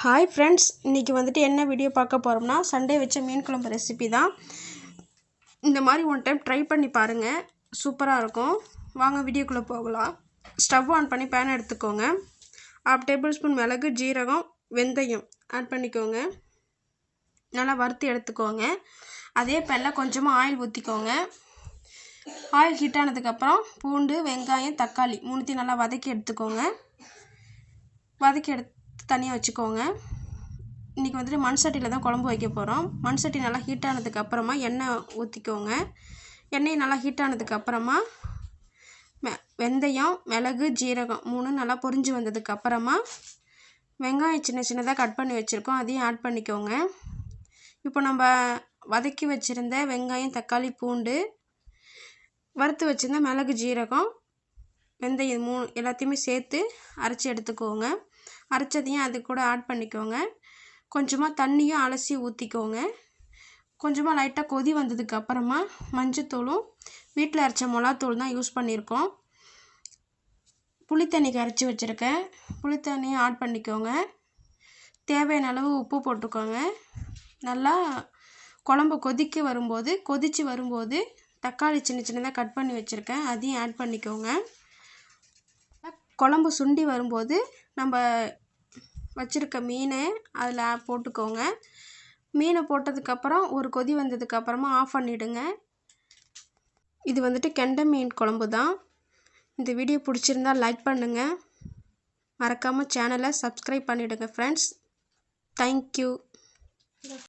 Hi friends, இன்றைக்கி வந்துட்டு என்ன வீடியோ பார்க்க போகிறோம்னா சண்டே வச்ச மீன் குழம்பு ரெசிபி தான். இந்த மாதிரி ஒன் டைம் ட்ரை பண்ணி பாருங்கள், சூப்பராக இருக்கும். வாங்க வீடியோக்குள்ளே போகலாம். ஸ்டவ் ஆன் பண்ணி பேன் எடுத்துக்கோங்க. 1/2 டேபிள் ஸ்பூன் மிளகு, ஜீரகம், வெந்தயம் ஆட் பண்ணிக்கோங்க. நல்லா வறுத்து எடுத்துக்கோங்க. அதே பேனில் கொஞ்சமாக ஆயில் ஊற்றிக்கோங்க. ஆயில் ஹீட் ஆனதுக்கப்புறம் பூண்டு, வெங்காயம், தக்காளி மூணுத்தையும் நல்லா வதக்கி எடுத்துக்கோங்க. வதக்கி எடுத்து தனியாக வச்சுக்கோங்க. இன்றைக்கி வந்துட்டு மண் சட்டியில் தான் குழம்பு வைக்க போகிறோம். மண் சட்டி நல்லா ஹீட் ஆனதுக்கப்புறமா எண்ணெய் ஊற்றிக்கோங்க. எண்ணெய் நல்லா ஹீட் ஆனதுக்கப்புறமா வெந்தயம், மிளகு, ஜீரகம் 3 நல்லா பொரிஞ்சு வந்ததுக்கப்புறமா வெங்காயம் சின்ன சின்னதாக கட் பண்ணி வச்சுருக்கோம், அதையும் ஆட் பண்ணிக்கோங்க. இப்போ நம்ம வதக்கி வச்சுருந்த வெங்காயம், தக்காளி, பூண்டு, வறுத்து வச்சுருந்த மிளகு, ஜீரகம், வெந்தயம் 3 எல்லாத்தையுமே சேர்த்து அரைச்சி எடுத்துக்கோங்க. அரைச்சதையும் அது கூட ஆட் பண்ணிக்கோங்க. கொஞ்சமாக தண்ணியும் அலசி ஊற்றிக்கோங்க. கொஞ்சமாக லைட்டாக கொதி வந்ததுக்கப்புறமா மஞ்சத்தூளும் வீட்டில் அரைச்ச மிளகாத்தூள் தான் யூஸ் பண்ணியிருக்கோம். புளித்தண்ணி கரைச்சி வச்சுருக்கேன், புளித்தண்ணியும் ஆட் பண்ணிக்கோங்க. தேவையான அளவு உப்பு போட்டுக்கோங்க. நல்லா குழம்பு கொதித்து வரும்போது தக்காளி சின்ன சின்னதாக கட் பண்ணி வச்சுருக்கேன், அதையும் ஆட் பண்ணிக்கோங்க. குழம்பு சுண்டி வரும்போது நம்ம வச்சுருக்க மீனை அதில் போட்டுக்கோங்க. மீனை போட்டதுக்கப்புறம் ஒரு கொதி வந்ததுக்கப்புறமா ஆஃப் பண்ணிவிடுங்க. இது வந்துட்டு கெண்டை மீன் குழம்பு தான். இந்த வீடியோ பிடிச்சிருந்தால் லைக் பண்ணுங்கள், மறக்காமல் சேனலை சப்ஸ்கிரைப் பண்ணிவிடுங்க ஃப்ரெண்ட்ஸ். தேங்க்யூ.